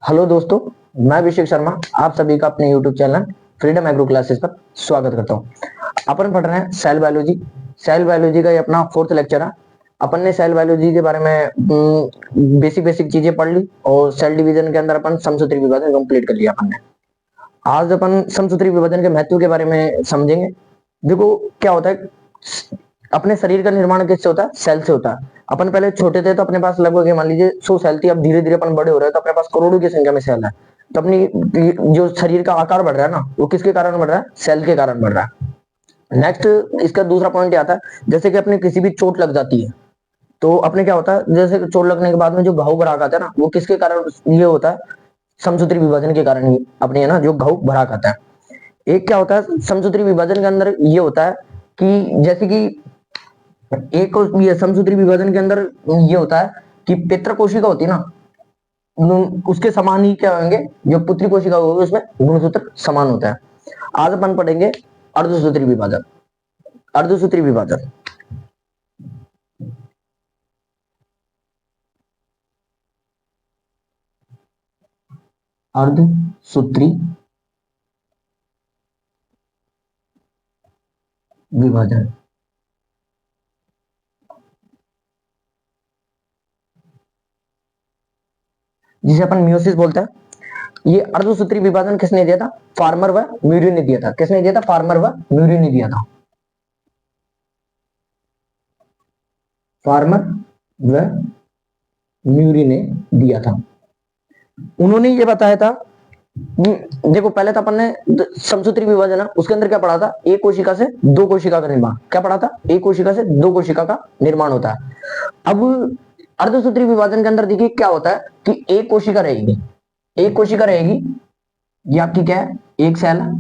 Hello दोस्तों, मैं अभिषेक शर्मा आप सभी का अपने YouTube channel freedom agro classes पर स्वागत करता हूँ। अपन पढ़ रहे हैं सेल बायोलॉजी। सेल बायोलॉजी का ये अपना फोर्थ लेक्चर है। अपन ने सेल बायोलॉजी के बारे में बेसिक बेसिक चीजें पढ़ ली और सेल डिवीजन के अंदर अपन समसूत्री विभाजन कंप्लीट कर लिया अपन ने। आज अपन समसूत्री विभाजन के महत्व के बारे में समझेंगे। देखो क्या होता है, अपने शरीर का निर्माण किससे होता है? सेल से होता है। अपन पहले छोटे थे तो अपने पास लगभग मान लीजिए 100 सेल थी। अब धीरे धीरे अपन बड़े हो रहे हैं तो अपने पास करोड़ों की संख्या में सेल है। तो अपनी जो शरीर का आकार बढ़ रहा है ना, वो किसके कारण बढ़ रहा है? सेल के कारण बढ़ रहा है। नेक्स्ट इसका दूसरा पॉइंट ये आता है, जैसे कि अपने किसी भी चोट लग जाती है तो अपने क्या होता है, जैसे चोट लगने के बाद में जो घाव भराक आता है ना, वो किसके कारण ये होता है? समसूत्री विभाजन के कारण ही अपने है ना जो घाव भराक आता है। एक क्या होता है समसूत्री विभाजन के अंदर, ये होता है कि जैसे कि एक ये समसूत्री विभाजन के अंदर ये होता है कि पितृ कोशिका होती है ना, उसके समान ही क्या होंगे जो पुत्री कोशिका होगी, उसमें गुणसूत्र समान होता है। आज अपन पढ़ेंगे अर्धसूत्री विभाजन। अर्धसूत्री विभाजन अर्धसूत्री विभाजन जिसे अपन मियोसिस बोलते हैं। ये अर्धसूत्री विभाजन किसने दिया था? फार्मर व म्यूरी ने दिया था। किसने दिया था? फार्मर व म्यूरी ने दिया था। फार्मर व म्यूरी ने दिया था। उन्होंने ये बताया था, देखो पहले तो अपन ने समसूत्री विभाजन है, उसके अंदर क्या पढ़ा था? एक कोशिका से दो कोशिका का निर्माण। क्या पढ़ा था? एक कोशिका से दो कोशिका का निर्माण होता है। अब अर्धसूत्री विभाजन के अंदर देखिए क्या होता है कि एक कोशिका रहेगी। एक कोशिका रहेगी, ये आपकी क्या है? एक सेल है।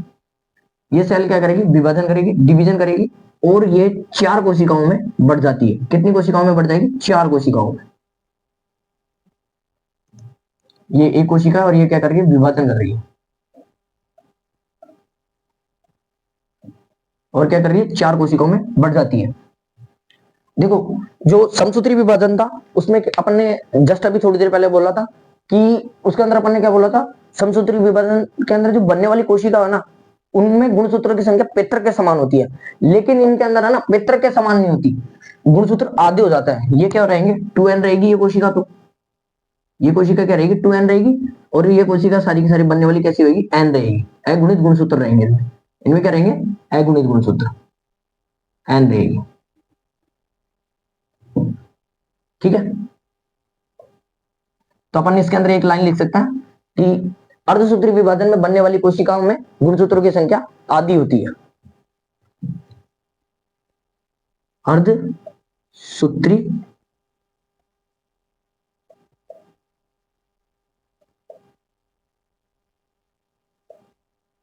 ये सेल क्या करेगी? विभाजन करेगी, डिवीजन करेगी और ये चार कोशिकाओं में बढ़ जाती है। कितनी कोशिकाओं में बढ़ जाएगी? चार कोशिकाओं में। ये एक कोशिका और ये क्या कर रही है? विभाजन कर रही है। और क्या कर रही है? चार कोशिकाओं में बढ़ जाती है। देखो जो समसूत्री विभाजन था उसमें अपन ने जस्ट अभी थोड़ी देर पहले बोला था कि उसके अंदर अपन ने क्या बोला था? समसूत्री विभाजन के अंदर जो बनने वाली कोशिका है ना, उनमें गुणसूत्रों की संख्या पितर के समान होती है। लेकिन इनके अंदर है ना, पितर के समान नहीं होती, गुणसूत्र आधे हो जाता है। ये क्या रहेंगे? 2n रहेगी ये कोशिका। तो ये कोशिका क्या रहेगी? 2n रहेगी। और ये कोशिका सारी की सारी बनने वाली कैसी होगी? n रहेगी। अगुणित गुणसूत्र रहेंगे इनमें। इनमें क्या रहेंगे? अगुणित गुणसूत्र, n रहेगी। ठीक है, तो अपन इसके अंदर एक लाइन लिख सकते हैं कि अर्धसूत्री विभाजन में बनने वाली कोशिकाओं में गुणसूत्रों की संख्या आधी होती है। अर्धसूत्री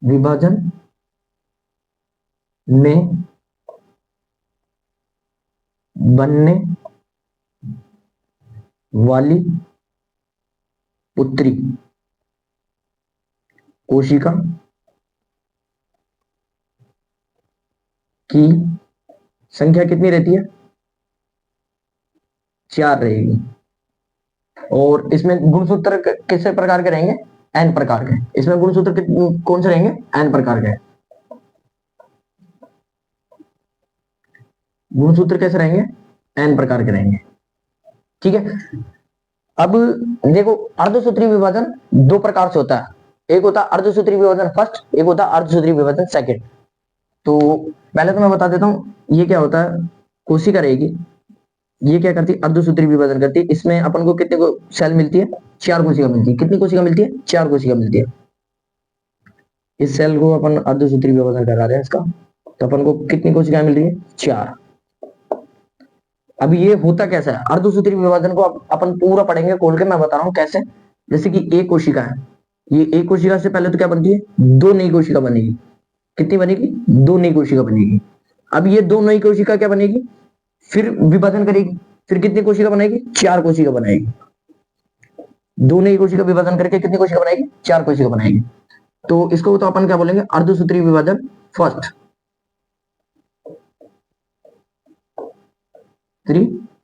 विभाजन में बनने वाली पुत्री कोशिका की संख्या कितनी रहती है? चार रहेगी। और इसमें गुणसूत्र किस प्रकार के रहेंगे? एन प्रकार के। इसमें गुणसूत्र कौन से रहेंगे? एन प्रकार के। गुणसूत्र कैसे रहेंगे? एन प्रकार के रहेंगे। ठीक है, अब देखो अर्धसूत्री विभाजन दो प्रकार से होता है। एक होता है अर्धसूत्री विभाजन फर्स्ट, एक होता है अर्धसूत्री विभाजन सेकंड। तो पहले तो मैं बता देता हूं ये क्या होता है। कोशिका रहेगी, ये क्या करती है? अर्धसूत्री विभाजन करती है। इसमें अपन को कितने को सेल मिलती है? चार कोशिका मिलती है। कितनी कोशिका मिलती है? चार कोशिका मिलती है। इस सेल को अपन अर्धसूत्री विभाजन करा रहे हैं इसका, तो अपन को कितनी कोशिकाएं मिल रही है? चार। अब ये होता कैसा है अर्धसूत्री विभाजन को? अपन पूरा पढ़ेंगे खोल के, मैं बता रहा हूं कैसे। जैसे कि एक कोशिका है, ये एक कोशिका से पहले तो क्या बनती है? दो नई कोशिका बनेगी। कितनी बनेगी? दो नई कोशिका बनेगी। अब ये दो नई कोशिका क्या बनेगी? फिर विभाजन करेगी। फिर कितनी कोशिका बनाएगी? चार कोशिका बनाएगी। दो नई कोशिका विभाजन करके कितनी कोशिका बनाएगी? चार कोशिका बनाएगी। तो इसको तो अपन क्या बोलेंगे? अर्धसूत्री विभाजन फर्स्ट।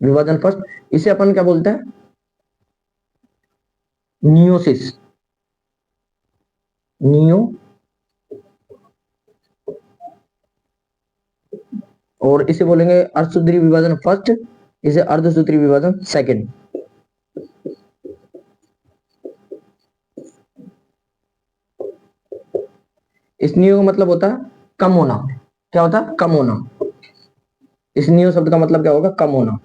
विभाजन फर्स्ट, इसे अपन क्या बोलते हैं? मियोसिस। नियो, और इसे बोलेंगे अर्धसूत्री विभाजन फर्स्ट, इसे अर्धसूत्री विभाजन सेकंड। इस नियो का मतलब होता है कम होना। क्या होता है? कम होना। इस नियो शब्द का मतलब क्या होगा? कम होना।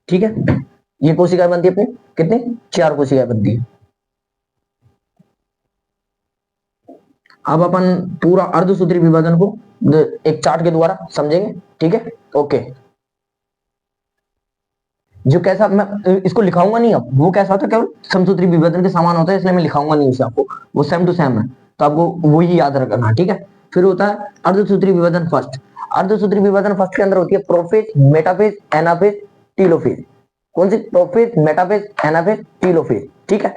ठीक है, ये कोशिकाएं बनती है अपने कितने? 4 कोशिकाएं बनती है। अब अपन पूरा अर्धसूत्री विभाजन को एक चार्ट के द्वारा समझेंगे। ठीक है, ओके। जो कैसा, मैं इसको लिखाऊंगा नहीं, अब वो कैसा होता है, केवल समसूत्री विभाजन के समान होता है, इसलिए मैं लिखाऊंगा नहीं उसे आपको, वो सेम टू सेम है, तो आपको वही याद रखना। ठीक है, फिर होता है अर्धसूत्री विभाजन फर्स्ट। अर्धसूत्री विभाजन फर्स्ट के अंदर होती है प्रोफेज, मेटाफेज, एनाफेज, टीलोफेज। कौन सी? Prophase, metaphase, anaphase, telophase. ठीक है,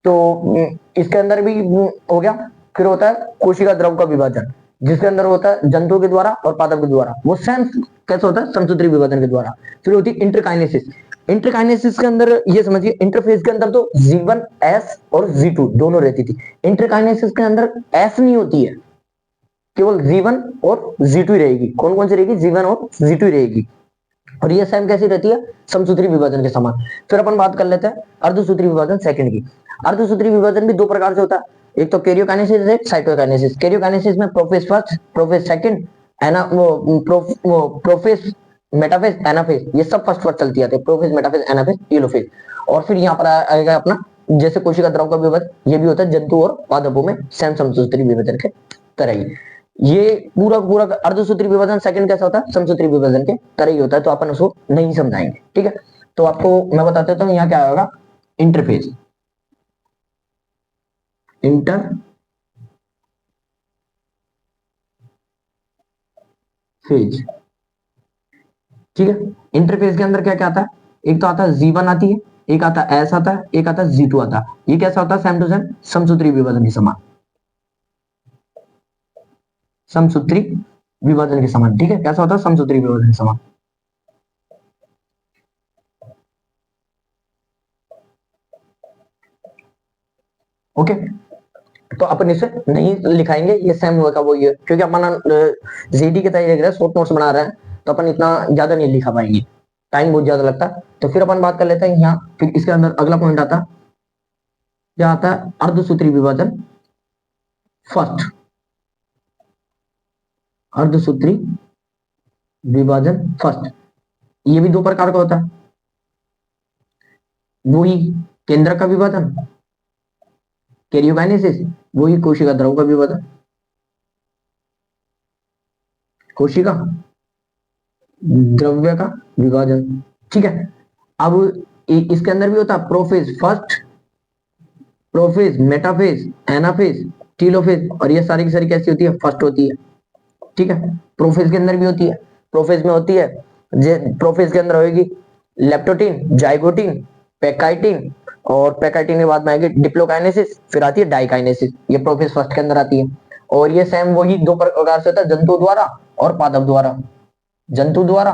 तो इसके अंदर भी हो गया। फिर होता है कोशिका द्रव का विभाजन, जिसके अंदर होता है जंतुओं के द्वारा और पादप के द्वारा, वो सेम कैसे होता है? समसूत्री विभाजन के द्वारा। फिर होती है इंटरकाइनेसिस। इंटरकाइनेसिस के अंदर ये समझिए, इंटरफेज के अंदर तो G1 S और G2 दोनों रहती थी। इंटरकाइनेसिस के अंदर S नहीं होती है, केवल G1 और G2 ही रहेगी। कौन कौन सी रहेगी? G1 और G2 ही रहेगी। और ये सेम कैसी रहती है? समसूत्री विभाजन के समान। फिर अपन बात कर लेते हैं अर्धसूत्री विभाजन सेकंड की। अर्धसूत्री विभाजन भी दो प्रकार से होता है, एक तो कैरियोकाइनेसिस, एक साइटोकाइनेसिस। कैरियोकाइनेसिस में प्रोफेज फर्स्ट, प्रोफेज सेकंड, एना प्रोफेज, मेटाफेज, एनाफेज, ये सब फर्स्ट फर्स्ट चलती आती है। Prophase, metaphase, anaphase, telophase. और फिर यहाँ पर आएगा अपना जैसे कोशिका द्रव का विभाजन, ये भी होता है जंतु और पादपों में सेम समसूत्री विभाजन के तरह ही। ये पूरा पूरा अर्धसूत्री विभाजन सेकंड कैसा होता है? समसूत्री विभाजन के तरह ही होता है, तो अपन उसको नहीं समझाएंगे। ठीक है, तो आपको मैं बताता हूँ यहाँ क्या होगा। Interphase, interphase. ठीक है, इंटरफेज के अंदर क्या क्या आता है? एक तो आता है G1 आती है, एक आता है S आता है, एक आता है G2 आता है। ये कैसा होता है? सेम टू सेम समसूत्री विभाजन के समान। समसूत्री विभाजन के समान। ठीक है, कैसा होता है? समसूत्री विभाजन के समान। ओके, तो अपन इसे नहीं लिखाएंगे, ये सेम होगा वो ये, क्योंकि अपन जीडी के तैयारी शॉर्ट नोट्स बना रहे हैं, तो अपन इतना ज्यादा नहीं लिखा पाएंगे, टाइम बहुत ज्यादा लगता है। तो फिर अपन बात कर लेते हैं यहाँ, फिर इसके अंदर अगला पॉइंट आता है, क्या आता है? अर्धसूत्री विभाजन फर्स्ट। अर्धसूत्री विभाजन फर्स्ट, ये भी दो प्रकार का होता है। वही केंद्र का विभाजन, कैरियोकाइनेसिस, वही कोशिका द्रव का विभाजन, कोशिका द्रव्य का विभाजन। ठीक है, अब इसके अंदर भी होता है prophase first, prophase, metaphase, anaphase, telophase, और ये सारी की सारी कैसी होती है? फर्स्ट होती है। ठीक है, प्रोफेज के अंदर भी होती है। प्रोफेज में होती है, प्रोफेज के अंदर होगी लेप्टोटीन, जाइगोटीन, पेकाइटिन, और पेकाइटिन के बाद में आएगी डिप्लोकाइनेसिस, फिर आती है डाइकाइनेसिस। ये प्रोफेज फर्स्ट के अंदर आती है। और ये सेम वही दो प्रकार से होता है, जंतु द्वारा और पादप द्वारा, जंतु द्वारा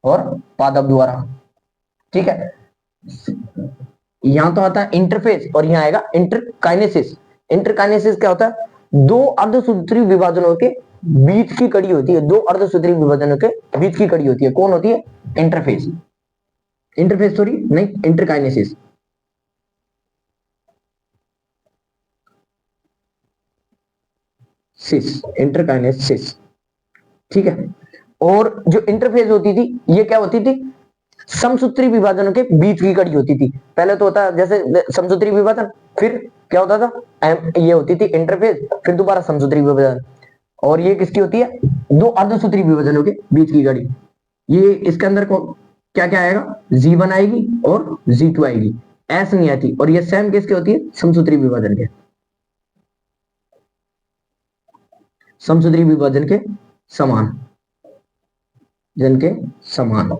और पादप द्वारा। ठीक है, यहां तो आता है इंटरफेज और यहां आएगा इंटरकाइनेसिस। इंटरकाइनेसिस क्या होता है? दो अर्धसूत्री विभाजनों के बीच की कड़ी होती है, दो अर्धसूत्री विभाजनों के बीच की कड़ी होती है। कौन होती है? इंटरफेज। इंटरफेज सॉरी नहीं, इंटरकाइनेसिस। सिस, इंटरकाइनेसिस। ठीक है, और जो इंटरफेज होती थी, ये क्या होती थी? समसूत्री विभाजनों के बीच की कड़ी होती थी। पहले तो होता जैसे समसूत्री विभाजन, फिर क्या होता था? ये होती थी इंटरफेज, फिर दोबारा समसूत्री विभाजन। और ये किसकी होती है? दो अर्धसूत्री विभाजनों के बीच की कड़ी। ये इसके अंदर क्या क्या आएगा? G1 आएगी और G2 आएगी, एस नहीं आती। और ये सेम किसकी होती है? समसूत्री विभाजन के, समसूत्री विभाजन के समान, जन के समान।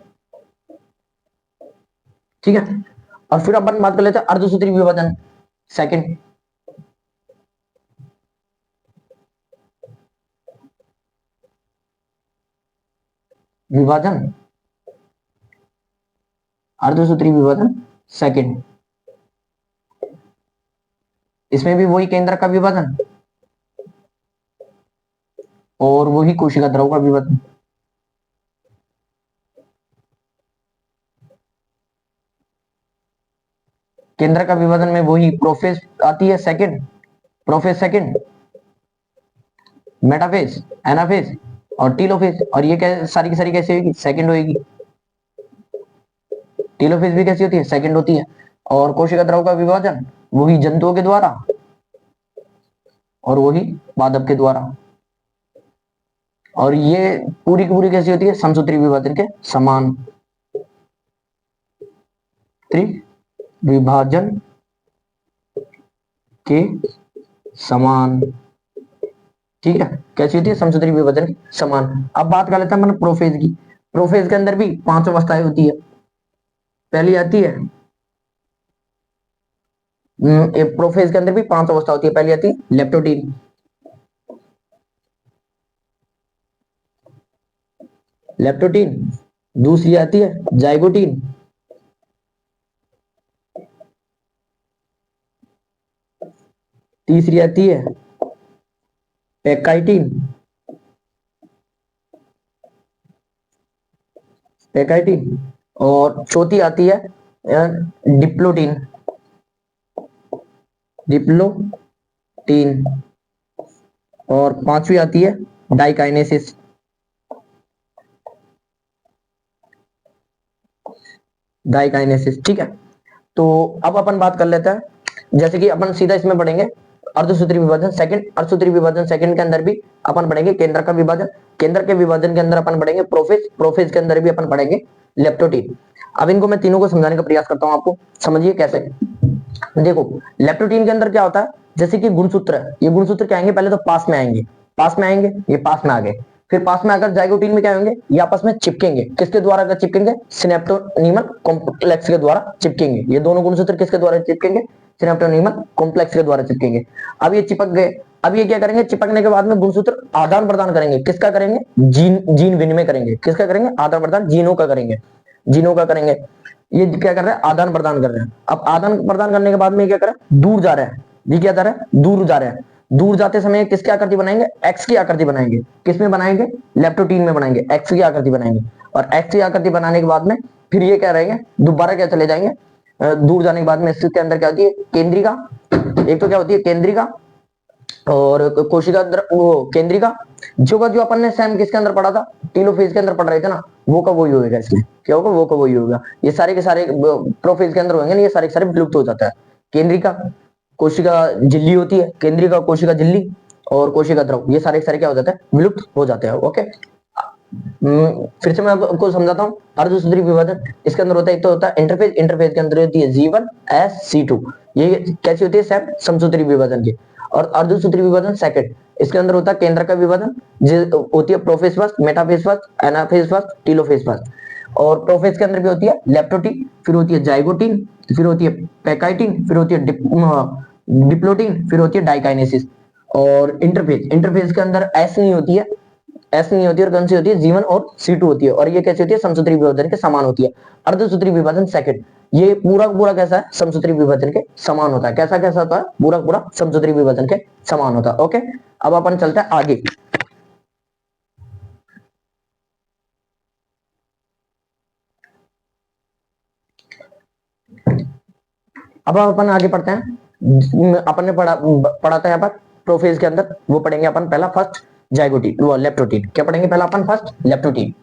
ठीक है, और फिर अपन बात कर लेते हैं अर्धसूत्री विभाजन सेकंड। विभाजन, अर्धसूत्री विभाजन सेकंड। इसमें भी वही केंद्र का विभाजन और वही कोशिका द्रव का विभाजन। केंद्र का विभाजन में वही प्रोफेज आती है second, prophase second, metaphase, anaphase और टीलोफेज। और ये क्या सारी की सारी कैसे होगी, सेकंड होगी। टीलोफेज भी कैसी होती है, सेकंड होती है। और कोशिका द्रव का विभाजन वही जंतुओं के द्वारा और वही पादप के द्वारा। और ये पूरी की पूरी कैसी होती है, समसूत्री विभाजन के समान, त्रिविभाजन के समान। ठीक है, कैसी होती है, समसूत्री विभाजन के समान। अब बात कर लेते हैं मतलब प्रोफेज की। प्रोफेज के अंदर भी 5 अवस्थाएं होती है। पहली आती है प्रोफेज के अंदर भी 5 अवस्था होती है। पहली आती है लेप्टोटीन, लेप्टोटीन। दूसरी आती है जाइगोटीन, तीसरी आती है पेकाइटिन, पेकाइटिन। और चौथी आती है डिप्लोटीन, डिप्लोटीन। और पांचवी आती है डाइकाइनेसिस, डाइकाइनेसिस। ठीक है, तो अब अपन बात कर लेते हैं, जैसे कि अपन सीधा इसमें पढ़ेंगे अर्धसूत्री विभाजन सेकंड। अर्धसूत्री विभाजन सेकंड के अंदर भी अपन पढ़ेंगे केंद्र का विभाजन, केंद्र के विभाजन के अंदर अपन पढ़ेंगे प्रोफेज, प्रोफेज के अंदर भी अपन पढ़ेंगे लेप्टोटीन। अब इनको मैं तीनों को समझाने का प्रयास करता हूं, आपको समझिए कैसे। देखो, लेप्टोटीन के अंदर क्या होता है, जैसे कि गुणसूत्र है, ये गुणसूत्र क्या आएंगे, पहले तो पास में आएंगे, पास में आएंगे, ये पास में आ गए। फिर पास में आकर जाइगोटीन में क्या होंगे, ये आपस में चिपकेंगे। किसके द्वारा अगर चिपकेंगे, सिनेप्टोनीमल कॉम्प्लेक्स के द्वारा चिपकेंगे। ये दोनों गुणसूत्र किसके द्वारा चिपकेंगे, सिनेप्टोनीमल कॉम्प्लेक्स के द्वारा चिपकेंगे। अब ये चिपक गए, अब ये क्या करेंगे, चिपकने के बाद में गुणसूत्र आदान प्रदान करेंगे। किसका करेंगे, जीन जीन विनिमय करेंगे। किसका करेंगे, आदान प्रदान, जीनों का करेंगे, जीनों का करेंगे। ये क्या कर रहे हैं, आदान प्रदान कर रहे हैं। अब आदान प्रदान करने के बाद में क्या कर रहे हैं, दूर जा रहे हैं। ये क्या जा रहा है, दूर जा रहे हैं। दूर जाते समय किसकी आकृति बनाएंगे, एक्स की आकृति बनाएंगे। किस में बनाएंगे, लेप्टोटीन में बनाएंगे, एक्स की आकृति बनाएंगे। और एक्स की आकृति बनाने के बाद में फिर ये क्या रहेंगे, दोबारा क्या चले जाएंगे, दूर जाने के बाद में इसके अंदर क्या होती है, केंद्रिका। एक तो क्या होती है केंद्रिका और कोशिका वो केंद्रिका, जो का जो अपन ने सेम किसके अंदर पढ़ा था, टीलोफेज के अंदर पढ़ रहे थे ना, वो का वही होगा। इसमें क्या होगा, वो का वही होगा। ये सारे के सारे प्रोफेज के अंदर होंगे ना, ये सारे के सारे विलुप्त हो जाता है। केंद्रिका, कोशिका झिल्ली होती है, केंद्रिका कोशिका झिल्ली और कोशिका द्रव, ये सारे के सारे क्या हो जाते हैं, विलुप्त हो जाते हैं। ओके, फिर से मैं आपको समझाता हूँ। अर्धसूत्री विभाजन इसके अंदर होता है, एक तो होता है इंटरफेज, इंटरफेज के अंदर होती है G1S C2। ये कैसी होती है, सेम समसूत्री विभाजन की। और अर्धसूत्री विभाजन सेकंड, इसके अंदर होता है केंद्र का विभाजन, होती है prophase first, metaphase first, anaphase first, telophase first. और प्रोफेज के अंदर भी होती है लेप्टोटीन, फिर होती है जाइगोटीन, फिर होती है पेकाइटिन, फिर होती है डिप्लोटीन, फिर होती है डाइकाइनेसिस। और इंटरफेज, इंटरफेज के अंदर एस नहीं होती है, एस नहीं होती है, और कौन सी होती है, G1 और C2 होती है। और ये कैसी होती है, समसूत्री विभाजन के समान होती है। अर्धसूत्री विभाजन सेकंड, ये पूरा पूरा कैसा है, समसूत्री विभाजन के समान होता है। कैसा कैसा होता है, पूरा पूरा समसूत्री विभाजन के समान होता है। ओके, अब अपन चलते हैं आगे। अब अपन आगे पढ़ते हैं। अपन ने पढ़ा था यहाँ पर प्रोफेज के अंदर, वो पढ़ेंगे अपन पहला फर्स्ट जाइगोटीन, वो लेप्टोटीन। क्या पढ़ेंगे पहला अपन, फर्स्ट लेप्टोटीन,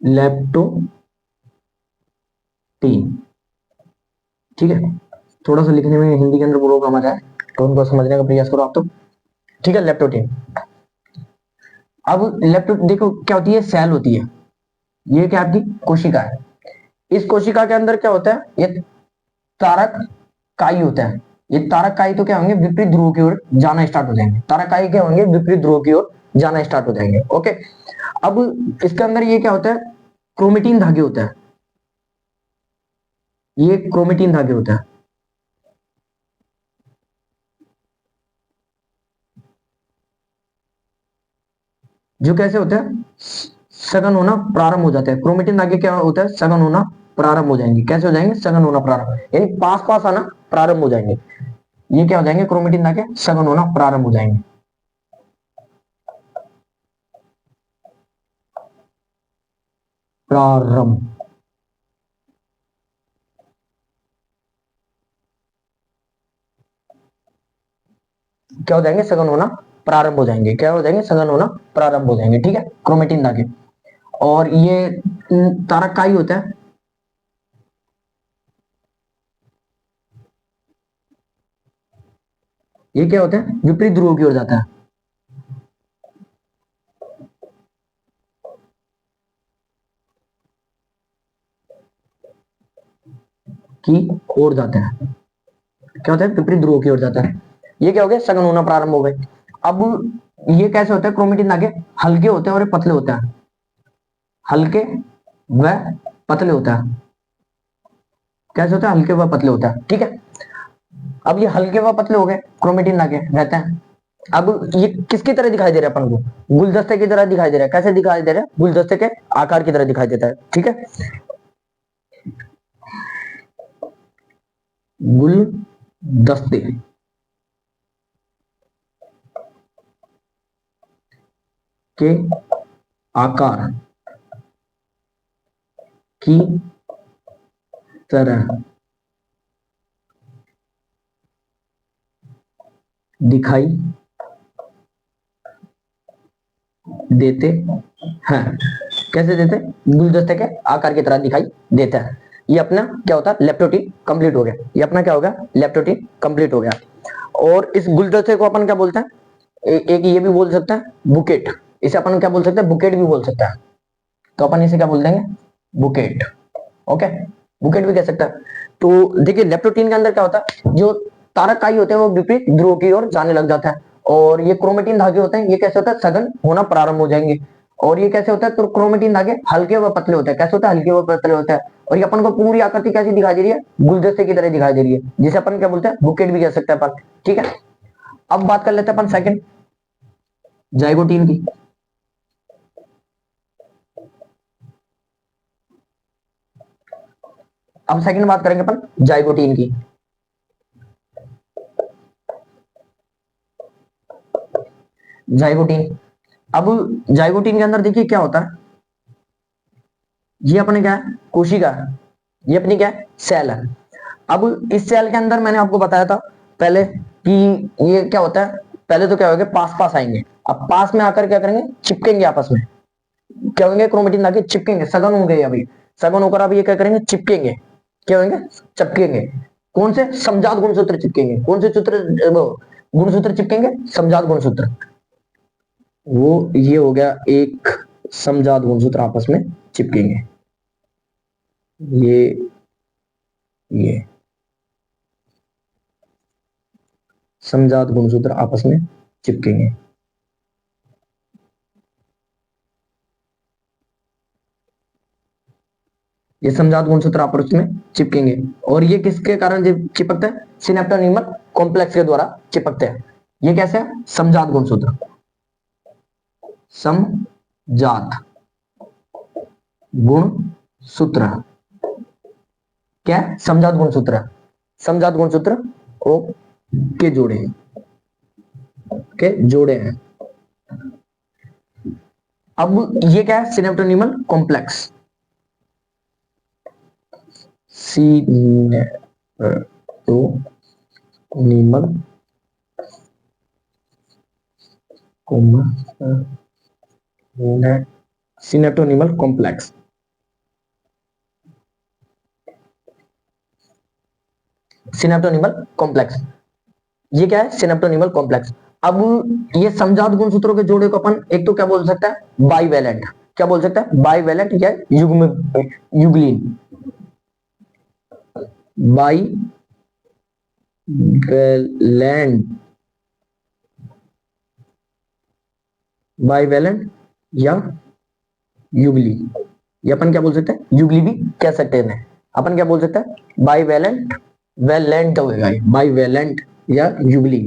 लेप्टोटीन। ठीक है, थोड़ा सा लिखने में हिंदी के अंदर प्रोग्राम आ जाए तो उनको समझने का प्रयास करो आप तो। ठीक है, लेप्टोटीन। अब लेप्टो देखो क्या होती है, सेल होती है। ये क्या आपकी कोशिका है। इस कोशिका के अंदर क्या होता है, ये तारक काई होता है। ये तारक काई तो क्या होंगे, विपरीत ध्रुव की ओर जाना स्टार्ट हो जाएंगे। तारक काई क्या होंगे, विपरीत ध्रुव की ओर जाना स्टार्ट हो जाएंगे। ओके, अब इसके अंदर ये क्या होता है, क्रोमेटिन धागे होता है। ये क्रोमेटिन धागे होता है, जो कैसे होता है, सघन होना प्रारंभ हो जाता है। क्रोमेटिन धागे क्या होता है, सघन होना प्रारंभ हो जाएंगे। कैसे हो जाएंगे? सघन होना प्रारंभ, यानी पास पास आना प्रारंभ हो जाएंगे। ये क्या हो जाएंगे? क्रोमेटिन आके सघन होना प्रारंभ हो जाएंगे। प्रारंभ, क्या हो जाएंगे? सघन होना प्रारंभ हो जाएंगे। क्या हो जाएंगे? सघन होना प्रारंभ हो जाएंगे। ठीक है, क्रोमेटिन दागे। और ये तारक का ही होता है। ये क्या होता है? विपरीत ध्रुव की ओर जाता है, की ओर जाता है। क्या होता है? विपरीत ध्रुव की ओर जाता है। ये क्या हो गया? सघन होना प्रारंभ हो गए। अब ये कैसे होता है? क्रोमेटिन आगे हल्के होते हैं और पतले होते हैं, हल्के व पतले होता है। कैसे होता है? हल्के व पतले होता है। ठीक है, अब ये हल्के व पतले हो गए, क्रोमेटिन आगे रहते हैं। अब ये किसकी तरह दिखाई दे रहा है अपन को? गुलदस्ते की तरह दिखाई दे रहा है। कैसे दिखाई दे रहा है? गुलदस्ते के आकार की तरह दिखाई देता है। ठीक है, गुलदस्ते के आकार की तरह दिखाई देते हैं। कैसे देते? गुलदस्ते के आकार की तरह दिखाई देता है। ये अपना क्या होता है? लेप्टोटीन कंप्लीट हो गया। ये अपना क्या हो गया? लेप्टोटीन कंप्लीट हो गया। और इस गुलदस्ते को अपन क्या बोलते हैं? एक ये भी बोल सकते हैं बुकेट। इसे अपन क्या बोल सकते हैं? बुकेट भी बोल सकता है। तो अपन इसे क्या बोल देंगे? बुकेट। ओके, बुकेट भी कह सकता है। तो देखिए लेप्टोटीन के अंदर क्या होता है? जो तारक काई होते हैं वो विपरीत ध्रुव की ओर जाने लग जाता है। और ये क्रोमेटिन धागे होते हैं, ये कैसे होता है? सघन होना प्रारंभ हो जाएंगे। और ये कैसे होता है? तो क्रोमेटिन धागे हल्के व पतले होते हैं। कैसे होता है? हल्के व पतले होते हैं। और ये अपन को पूरी आकृति कैसी दिखाई दे रही है? गुलदस्ते की तरह दिखाई दे रही है, जिसे अपन क्या बोलते हैं? बुकेट भी कह सकते हैं अपन। ठीक है, अब बात कर लेते हैं अपन सेकंड, जाइगोटीन की। अब सेकंड बात करेंगे अपन जाइगोटीन की। जाइगोटीन, अब जाइगोटीन के अंदर देखिए क्या होता है? ये अपने क्या है? कोशिका है। ये अपनी क्या है? सेल है। अब इस सेल के अंदर मैंने आपको बताया था पहले कि ये क्या होता है? पहले तो क्या होगा? पास पास आएंगे। अब पास में आकर क्या करेंगे? चिपकेंगे आपस में। क्या होंगे? क्रोमेटिन लाके चिपकेंगे, सघन होंगे। अभी सघन होकर अब ये क्या करेंगे? चिपकेंगे। क्या होंगे? चिपकेंगे। कौन से? समजात गुणसूत्र चिपकेंगे। कौन से सूत्र? गुणसूत्र चिपकेंगे, समजात गुणसूत्र। वो ये हो गया एक समजात गुणसूत्र आपस में चिपकेंगे। ये समजात गुणसूत्र आपस में चिपकेंगे। ये समजात गुणसूत्र आपस में चिपकेंगे। और ये किसके कारण चिपकते हैं? सिनेप्टोनीमल कॉम्प्लेक्स के द्वारा चिपकते हैं। ये कैसे? समजात गुणसूत्र, समजात गुणसूत्र। क्या? समजात गुणसूत्र। समजात गुणसूत्र ओ के जोड़े हैं, के जोड़े हैं। अब ये क्या है? सिनेप्टोनीमल कॉम्प्लेक्स। सिनेप्टोनीमल सिनेप्टोनीमल कॉम्प्लेक्स। सिनेप्टोनीमल कॉम्प्लेक्स, ये क्या है? सिनेप्टोनीमल कॉम्प्लेक्स। अब ये समजात गुणसूत्रों के जोड़े को अपन एक तो क्या बोल सकता है? बाइवेलेंट। क्या बोल सकता है? बाइवेलेंट या युग्म, युगलीन। बाइवेलेंट, बाइवेलेंट या युगली। ये अपन क्या बोल सकते हैं? युगली भी कह सकते हैं। अपन क्या बोल सकते हैं? बाइवेलेंट, वेलेंट होगा ये, बाइवेलेंट या युगली।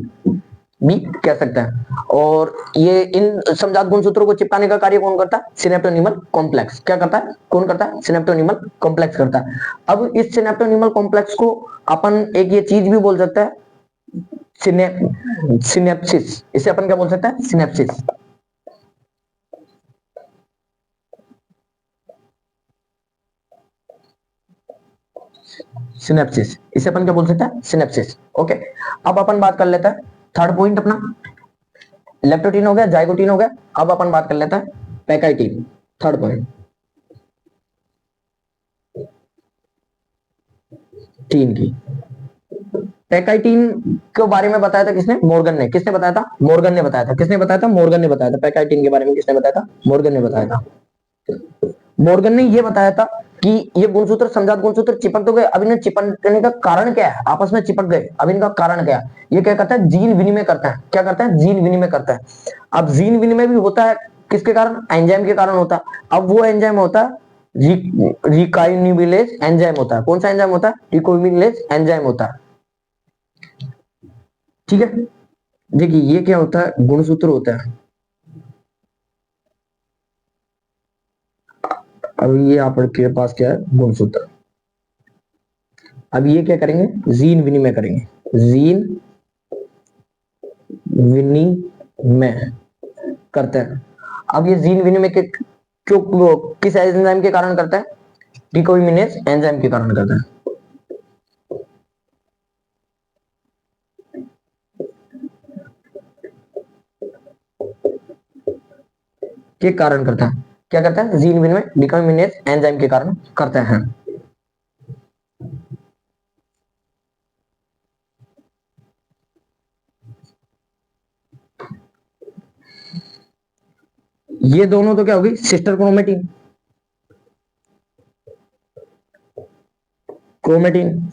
भी कह सकते हैं। और ये इन समजात गुणसूत्रों को चिपकाने का कार्य कौन करता है? सिनेप्टोनीमल कॉम्प्लेक्स। क्या करता है? कौन करता है? सिनेप्टोनीमल कॉम्प्लेक्स करता है। अब इस सिनेप्टोनीमल कॉम्प्लेक्स को अपन एक ये चीज भी बोल सकता है, सिनेप्सिस। इसे अपन क्या बोल सकते हैं? सिनेप्सिस। सिनेप्सिस, इसे अपन क्या बोल सकते हैं? सिनेप्सिस। ओके, अब अपन बात कर लेते हैं थर्ड पॉइंट अपना। लेप्टोटीन हो गया, जाइगोटीन हो गया, अब अपन बात कर लेते हैं पैकाइटीन, थर्ड पॉइंट। टीन की, पैकाइटीन के बारे में बताया था किसने? मॉर्गन ने। किसने बताया था? मॉर्गन ने बताया था। किसने बताया था? मॉर्गन ने बताया था। पैकाइटीन के बारे में किसने बताया था? मॉर्गन ने बताया था। मॉर्गन ने यह बताया था कि ये गुणसूत्र, समजात गुणसूत्र चिपक तो गए, अब इन्हें चिपकने का कारण क्या है? आपस में चिपक गए, अब इनका कारण क्या है? ये क्या करता है? जीन विनिमय करता है। क्या करता है? जीन विनिमय करता है। अब जीन विनिमय भी होता है किसके कारण? एंजाइम के कारण होता है। अब वो एंजाइम होता है रिकाइनिबिलेज एंजाइम होता है। कौन सा एंजाइम होता है? रिकोनिबिलेज एंजाइम होता है। ठीक है, देखिए ये क्या होता है? गुणसूत्र होता है। अब ये आपके पास क्या है? गुणसूत्र। अब ये क्या करेंगे? जीन विनिमय करेंगे। जीन विनिमय करते हैं। अब ये जीन विनिमय के क्यों, किस एंजाइम के कारण करता है? डिकोइमिनेज एंजाइम के कारण करता है। के कारण करता है। क्या करता है? जीन विनिमय डिकोइमिनेज एंजाइम के कारण करता है। ये दोनों तो क्या होगी? Sister chromatin. क्रोमेटिन।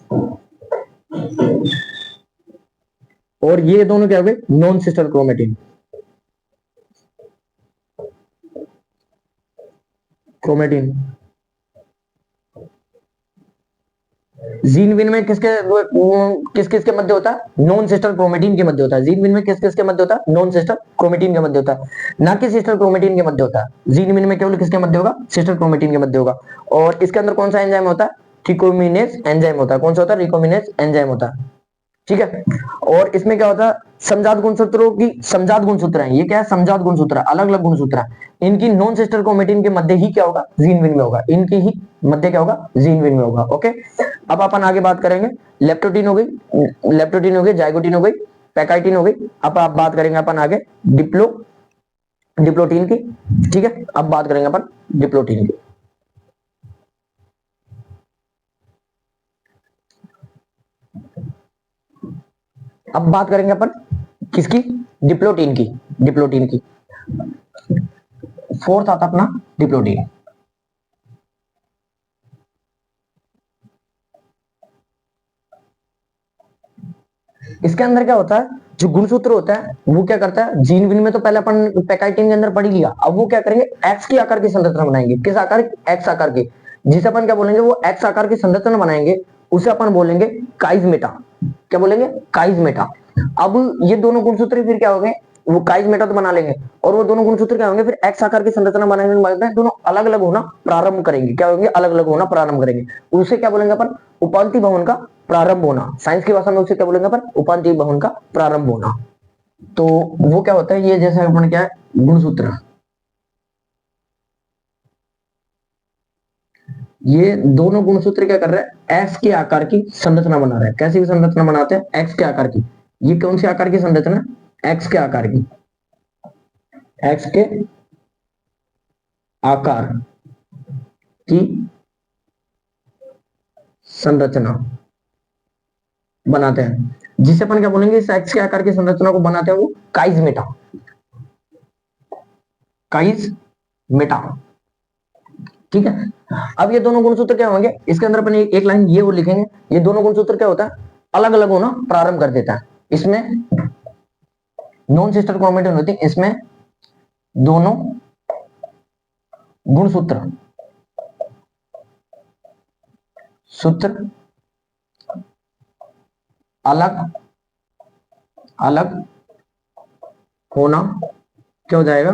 और ये दोनों क्या हो गए? Non sister chromatin. Chromatin. Gene विनिमय किसके किस किस के मध्य होता है? नॉन सिस्टर क्रोमेटिन के मध्य होता है। जीन विनिमय किस किस के मध्य होता है? नॉन सिस्टर क्रोमेटिन के मध्य होता है, ना कि सिस्टर क्रोमेटिन के मध्य होता है। जीन विनिमय केवल किसके मध्य होगा? सिस्टर क्रोमेटिन के मध्य होगा। और इसके अंदर कौन सा एंजाइम होता है? रिकोमिनेज एंजाइम होता है। कौन सा होता है? रिकोमिनेज एंजाइम होता है। ठीक है, और इसमें क्या होता है? समजात गुणसूत्रों की, समजात गुणसूत्र है ये, क्या है? समजात गुणसूत्र, अलग अलग गुणसूत्र है। इनकी नॉन सिस्टर क्रोमेटिन के मध्य ही क्या होगा? जीन विनिमय होगा। इनकी ही मध्य क्या होगा? जीन विनिमय होगा। ओके, अब अपन आगे बात करेंगे। लेप्टोटीन हो गई, लेप्टोटीन हो गई, जाइगोटीन हो गई, पैकाइटिन हो गई। अब आप बात करेंगे अपन आगे डिप्लोटीन की। ठीक है, अब बात करेंगे अपन डिप्लोटीन की। अब बात करेंगे अपन किसकी? डिप्लोटीन की। डिप्लोटीन की फोर्थ आता अपना डिप्लोटीन। इसके अंदर क्या होता है? जो गुणसूत्र होता है वो क्या करता है? जीन विन में तो पहले अपन पैकाइटिन के अंदर पढ़ लिया। अब वो क्या करेंगे? एक्स की आकार की संरचना बनाएंगे। किस आकार की? एक्स आकार की। जिसे अपन क्या बोलेंगे? वो एक्स आकार की संरचना बनाएंगे, उसे अपन बोलेंगे काइजमेटा। क्या बोलेंगे? काइजमेटा। अब ये दोनों गुणसूत्र फिर क्या हो गए? वो काइजमेटा तो बना लेंगे, और वो दोनों गुणसूत्र क्या होंगे? फिर एक्स आकार की संरचना बनाने के बाद दोनों अलग अलग होना प्रारंभ करेंगे। क्या होंगे? अलग अलग होना प्रारंभ करेंगे। उसे क्या बोलेंगे अपन? उपांति भवन का प्रारंभ होना। साइंस की भाषा में उसे क्या बोलेंगे अपन? उपांति भवन का प्रारंभ होना। तो वो क्या होता है? ये जैसे अपन क्या है? गुणसूत्र। ये दोनों गुणसूत्र क्या कर रहे हैं? एक्स के आकार की संरचना बना रहे हैं। कैसी भी संरचना बनाते हैं? एक्स के आकार की। ये कौन सी आकार की संरचना? एक्स के आकार की। एक्स के आकार की संरचना बनाते हैं, जिसे अपन क्या बोलेंगे? इस एक्स के आकार की संरचना को बनाते हैं वो काइजमेटा। काइजमेटा। ठीक है, अब ये दोनों गुणसूत्र क्या होंगे? इसके अंदर अपन एक लाइन ये वो लिखेंगे। ये दोनों गुणसूत्र क्या होता है? अलग अलग होना प्रारंभ कर देता है। इसमें नॉन सिस्टर क्रोमेटिन होती है। इसमें दोनों गुणसूत्र सूत्र अलग अलग होना क्या हो जाएगा,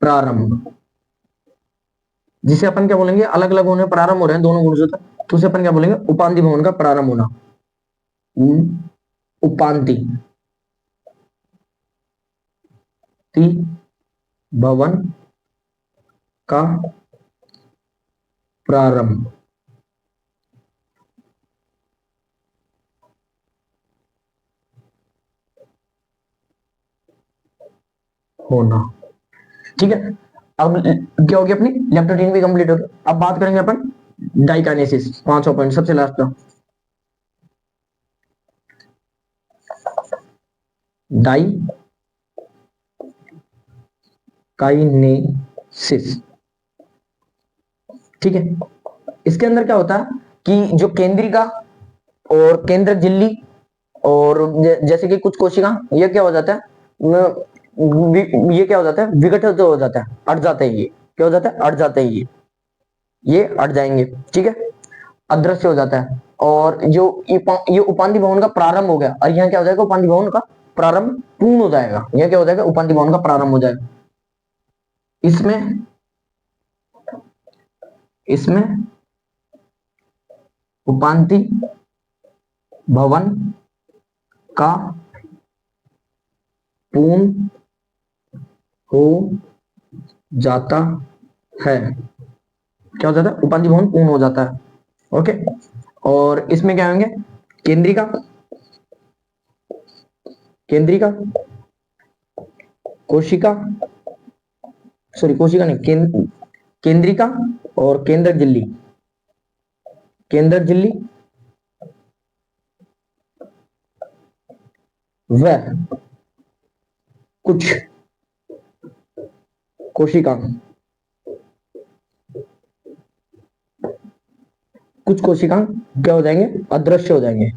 प्रारंभ। जिसे अपन क्या बोलेंगे, अलग अलग होने प्रारंभ हो रहे हैं दोनों गुणसूत्र, तो उसे अपन क्या बोलेंगे, उपांति भवन का प्रारंभ होना। उपांति भवन का प्रारंभ होना। ठीक है, अब क्या होगी अपनी लेप्टोटीन भी कंप्लीट होगी। अब बात करेंगे अपन डाइकाइनेसिस, 5वां पॉइंट सबसे लास्ट का, डाई काइनेसिस। ठीक है, इसके अंदर क्या होता है कि जो केंद्रिका और केंद्रक झिल्ली और जैसे कि कुछ कोशिका, ये क्या हो जाता है, ये क्या हो जाता है, विघटित हो जाता है, अट जाते हैं, ये क्या हो जाता है, अट जाते हैं, ये अट जाएंगे। ठीक है, अदृश्य हो जाता है। और जो ये उपांति भवन का प्रारंभ हो गया, और यहाँ क्या हो जाएगा, उपांति भवन का प्रारंभ पूर्ण हो जाएगा। यह क्या हो जाएगा, उपांति भवन का प्रारंभ हो जाएगा। इसमें इसमें उपांति भवन का पूर्ण हो जाता है। क्या हो जाता है, उपांति भवन पूर्ण हो जाता है। ओके, और इसमें क्या होंगे, केंद्रिका, केंद्रिका, कोशिका, सॉरी कोशिका नहीं, केंद्रिका और केंद्रक झिल्ली, केंद्रक झिल्ली व कुछ कोशिका, कुछ कोशिका क्या हो जाएंगे, अदृश्य हो जाएंगे।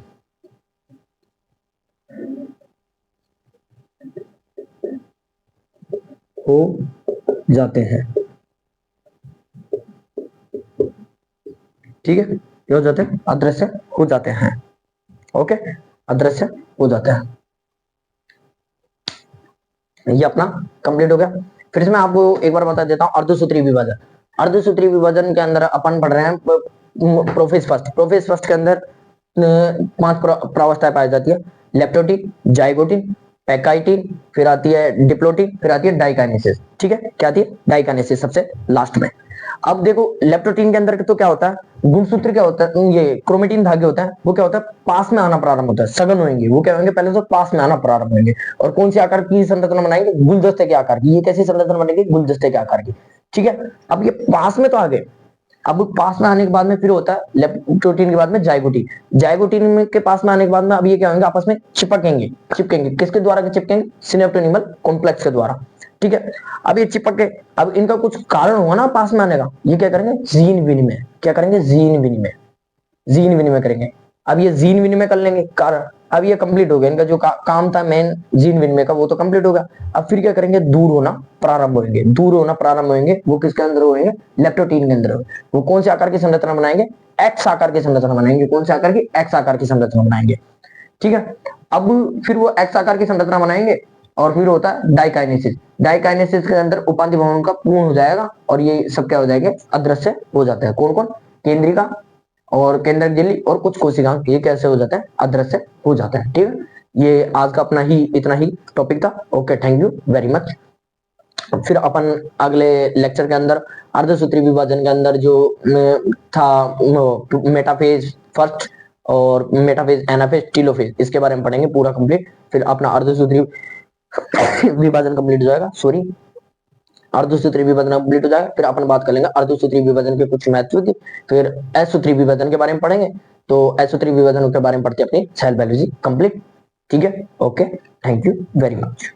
हो जाते हैं। ठीक है, ये हो जाते हैं, अदृश्य हो जाते हैं। ओके, अदृश्य हो जाते हैं। ये अपना कंप्लीट हो गया। फिर इसमें आपको एक बार बता देता हूं, अर्धसूत्री विभाजन। अर्धसूत्री विभाजन के अंदर अपन पढ़ रहे हैं प्रोफेज फर्स्ट। प्रोफेज फर्स्ट के अंदर 5 प्रावस्थाएं पाई जाती है, लेप्टोटीन, जाइगोटीन, पैकाइटिन, फिर आती है डिप्लोटीन, फिर आती है डाइकाइनेसिस। ठीक है, क्या आती है, डाइकाइनेसिस सबसे लास्ट में। अब देखो लेप्टोटीन के अंदर तो क्या होता है, गुणसूत्र क्या होता है, ये क्रोमेटिन धागे होता है, वो क्या होता है, पास में आना प्रारंभ होता है, सघन होंगे, वो क्या होंगे, पहले तो पास में आना प्रारंभ होंगे। और कौन सी आकार की संरचना बनाएंगे, गुलदस्ते के आकार की। ये कैसी संरचना बनेगी, गुलदस्ते के आकार की। ठीक है, अब ये पास में तो आ गए, अब पास में आने के बाद में फिर होता है लेप्टोटीन के बाद में जाइगोटीन। जाइगोटीन के पास में आने के बाद में अब ये क्या होंगे, आपस में चिपकेंगे। चिपकेंगे किसके द्वारा चिपकेंगे, सिनेप्टोनिमल कॉम्प्लेक्स के द्वारा। ठीक है, अब ये चिपक गए, अब इनका कुछ कारण हुआ ना पास में आने का, ये क्या करेंगे, जीन विनिमय। क्या करेंगे, जीन विनिमय, जीन विनिमय करेंगे। अब ये जीन विनिमय कर लेंगे कारण, अब ये कंप्लीट हो गया, इनका जो काम था मेन जीन विनिमय का, वो तो कंप्लीट होगा। अब फिर क्या करेंगे, दूर होना प्रारंभ होंगे। दूर होना प्रारंभ होंगे, वो किसके अंदर होंगे, लेप्टोटीन के अंदर। वो कौन से आकार की संरचना बनाएंगे, एक्स आकार की संरचना बनाएंगे। कौन से आकार की, एक्स आकार की संरचना बनाएंगे। ठीक है, अब फिर वो एक्स आकार की संरचना बनाएंगे, और फिर होता है डाइकाइनेसिस। डाइकाइनेसिस के अंदर उपांति भवन का पूर्ण हो जाएगा, और ये सब क्या हो जाएंगे, अदृश्य हो जाते हैं। कौन कौन, केंद्रिका और केंद्रक झिल्ली और कुछ कोशिकांग, ये कैसे हो जाता है, अदृश्य हो जाता है। ठीक है, ये आज का अपना ही इतना ही टॉपिक था। Okay, thank you very much. फिर अपन अगले लेक्चर के अंदर अर्धसूत्री विभाजन के अंदर जो था मेटाफेज फर्स्ट और मेटाफेज, एनाफेज, टीलोफेज, इसके बारे में पढ़ेंगे पूरा कंप्लीट। फिर अपना अर्धसूत्री विभाजन कंप्लीट हो जाएगा, सॉरी अर्धसूत्री विभाजन कंप्लीट हो जाएगा। फिर अपन बात कर लेंगे अर्धसूत्री विभाजन के कुछ महत्व की। फिर असूत्री विभाजन के बारे में पढ़ेंगे। तो असूत्री विभाजन के बारे में पढ़ते अपनी सेल बायोलॉजी कंप्लीट। ठीक है, okay, thank you very much.